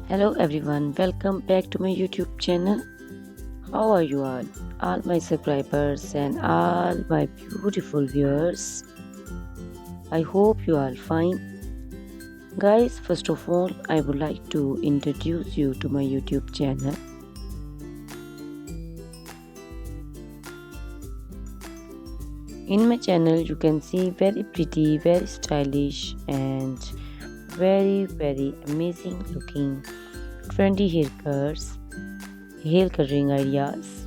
Hello everyone, welcome back to my YouTube channel. How are you all my subscribers and all my beautiful viewers? I hope you are fine. Guys, first of all, I would like to introduce you to my YouTube channel. In my channel, you can see very pretty, very stylish and very amazing looking trendy haircuts, hair coloring ideas,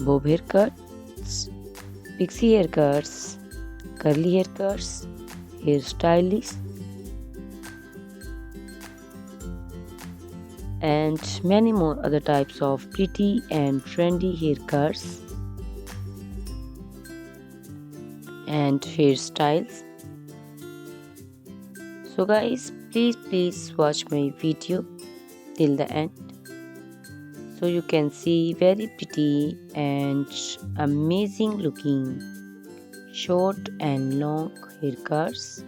bob haircuts, pixie haircuts, curly haircuts, hairstyles, and many more other types of pretty and trendy haircuts and hairstyles. So guys, please watch my video till the end so you can see very pretty and amazing looking short and long haircuts.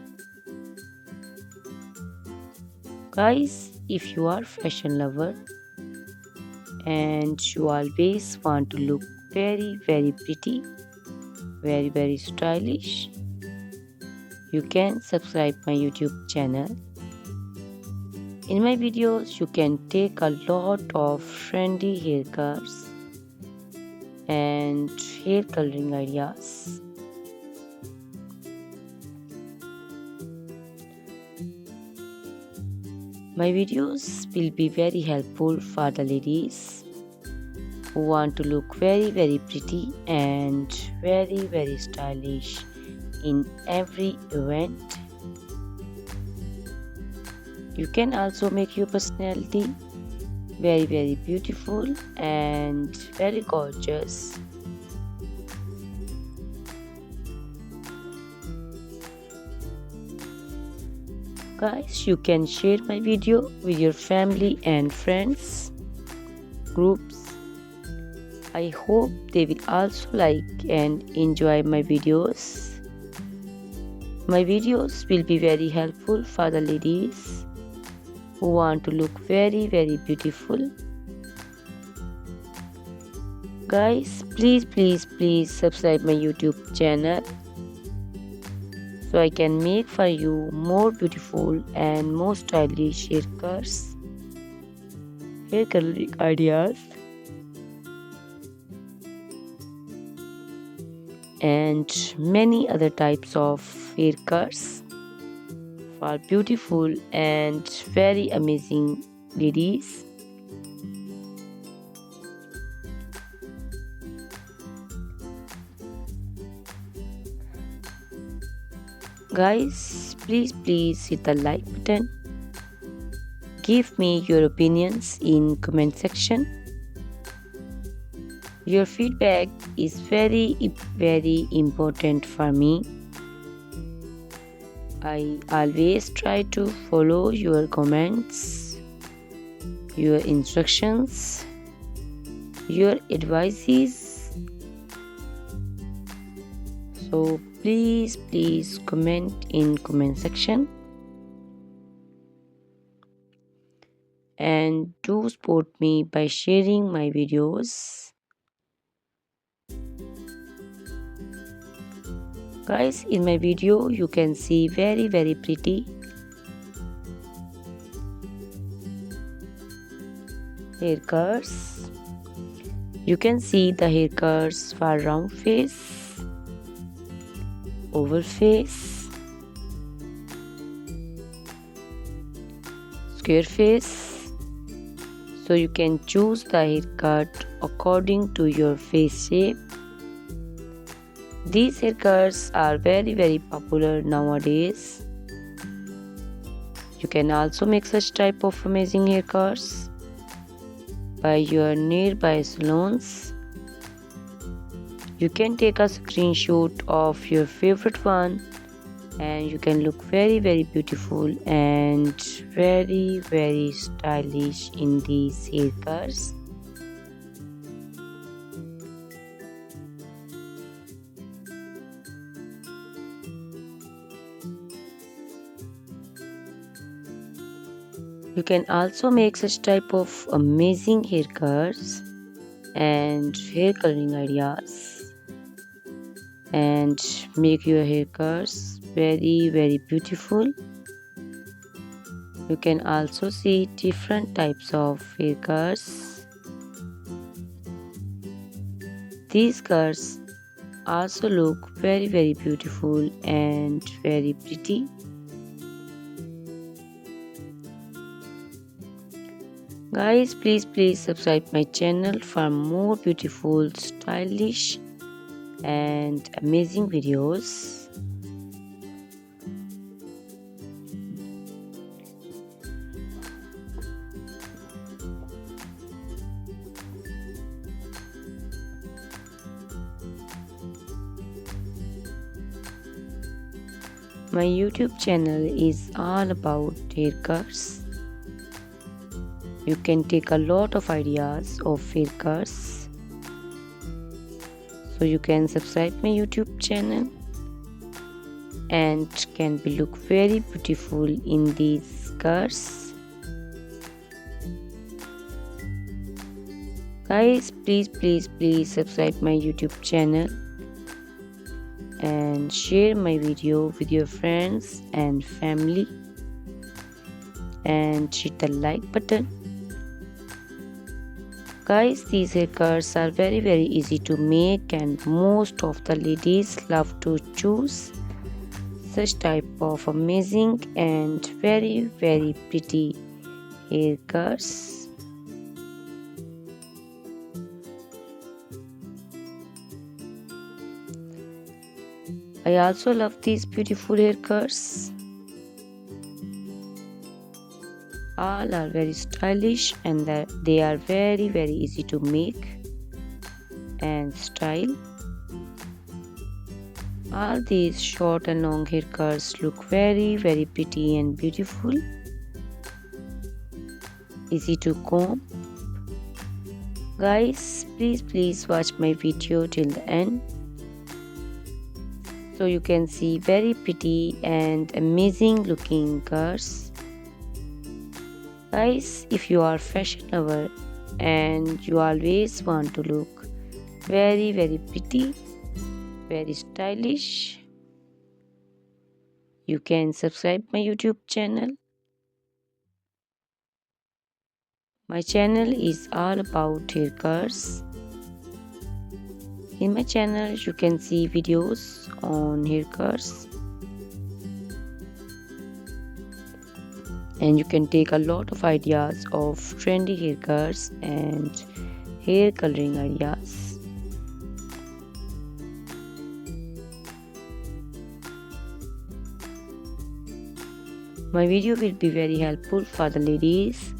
Guys, if you are fashion lover and you always want to look very pretty, very stylish, you can subscribe my YouTube channel. In my videos, you can take a lot of trendy haircuts and hair coloring ideas. My videos will be very helpful for the ladies who want to look very pretty and very stylish in every event. You can also make your personality very beautiful and very gorgeous. Guys, you can share my video with your family and friends groups. I hope they will also like and enjoy my videos. My videos will be very helpful for the ladies who want to look very beautiful. Guys, please subscribe my YouTube channel so I can make for you more beautiful and more stylish haircuts, hair coloring ideas, and many other types of haircuts for beautiful and very amazing ladies. Guys, please hit the like button. Give me your opinions in comment section. Your feedback is very important for me. I always try to follow your comments, your instructions, your advices. So please comment in comment section and do support me by sharing my videos. Guys, in my video you can see very pretty haircuts. You can see the haircuts for round face, oval face, square face. So you can choose the haircut according to your face shape. These haircuts are very popular nowadays. You can also make such type of amazing haircuts by your nearby salons. You can take a screenshot of your favorite one and you can look very beautiful and very stylish in these haircuts. You can also make such type of amazing haircuts and hair coloring ideas and make your haircuts very beautiful. You can also see different types of haircuts. These cuts also look very beautiful and very pretty. Guys, please subscribe my channel for more beautiful, stylish and amazing videos. My YouTube channel is all about haircuts. You can take a lot of ideas of haircuts. So you can subscribe my YouTube channel and can be look very beautiful in these cuts. Guys, please subscribe my YouTube channel and share my video with your friends and family and hit the like button. Guys, these haircuts are very easy to make and most of the ladies love to choose such type of amazing and very pretty haircuts. I also love these beautiful haircuts. All are very stylish and they are very easy to make and style. All these short and long haircuts look very pretty and beautiful. Easy to comb. Guys, please watch my video till the end, so you can see very pretty and amazing looking curls. Guys, if you are fashion lover and you always want to look very pretty, very stylish, you can subscribe my YouTube channel. My channel is all about haircuts. In my channel you can see videos on haircuts and you can take a lot of ideas of trendy haircuts and hair coloring ideas. My video will be very helpful for the ladies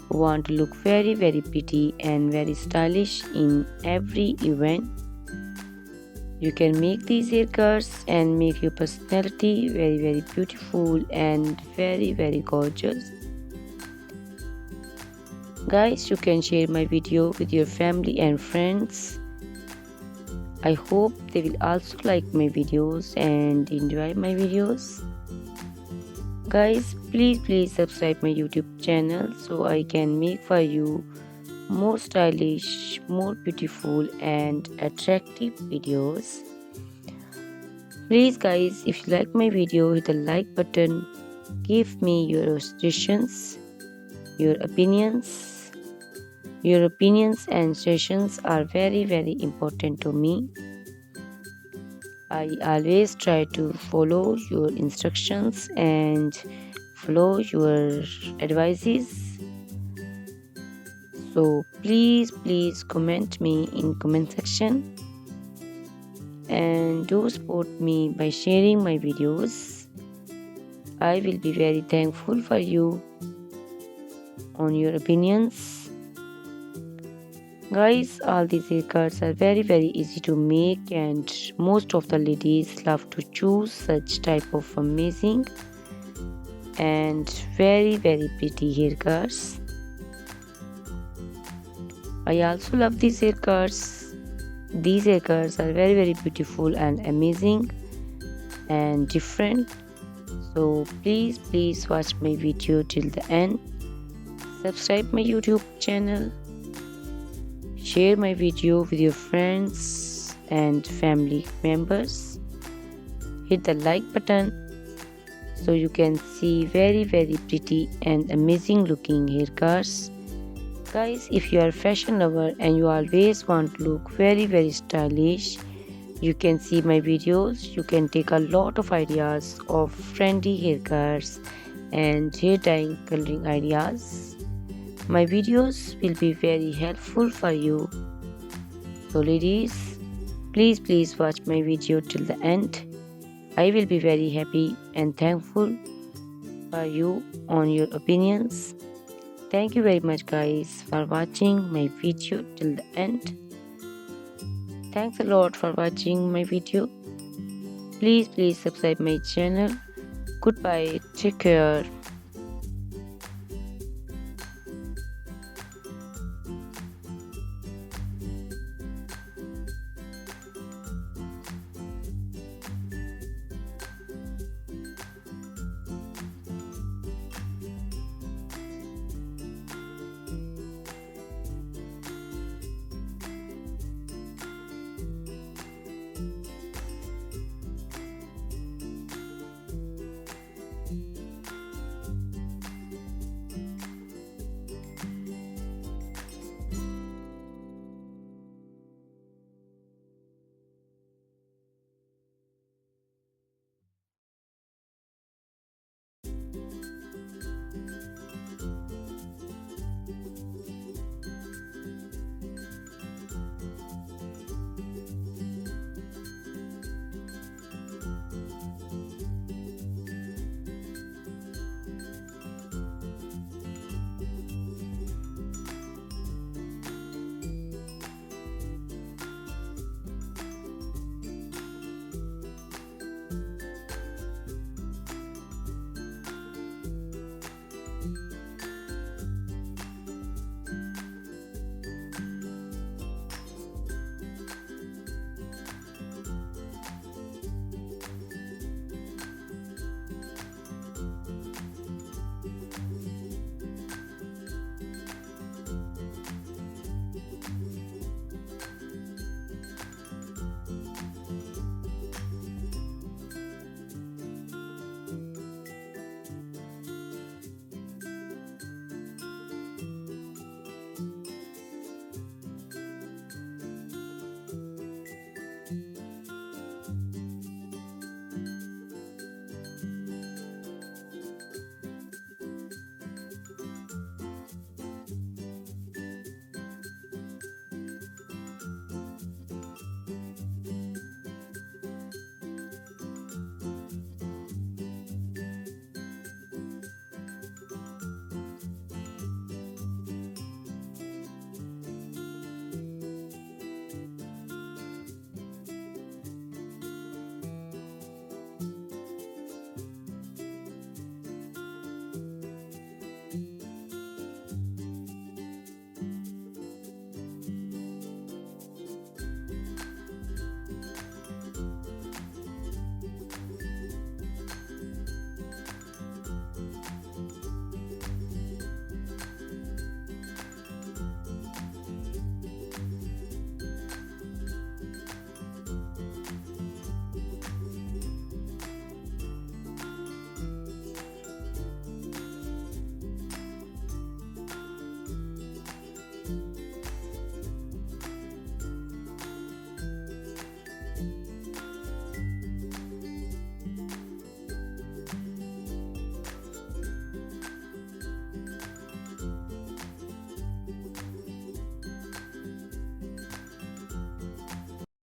who want to look very pretty and very stylish in every event. You can make these haircuts and make your personality very beautiful and very gorgeous. Guys, you can share my video with your family and friends. I hope they will also like my videos and enjoy my videos. Guys, please subscribe my YouTube channel so I can make for you more stylish, more beautiful and attractive videos. Please guys, if you like my video, hit the like button. Give me your suggestions, your opinions. Your opinions and suggestions are very important to me. I always try to follow your instructions and follow your advices. So please comment me in comment section and do support me by sharing my videos. I will be very thankful for you on your opinions. Guys, all these haircuts are very easy to make and most of the ladies love to choose such type of amazing and very pretty haircuts. I also love these haircuts. These haircuts are very beautiful and amazing and different. So please watch my video till the end subscribe my YouTube channel, share my video with your friends and family members, hit the like button so you can see very pretty and amazing looking haircuts. Guys, if you are a fashion lover and you always want to look very stylish, you can see my videos. You can take a lot of ideas of trendy haircuts and hair dyeing coloring ideas. My videos will be very helpful for you. So ladies, please watch my video till the end. I will be very happy and thankful for you on your opinions. Thank you very much guys for watching my video till the end. Thanks a lot for watching my video. Please subscribe my channel. Goodbye. Take care.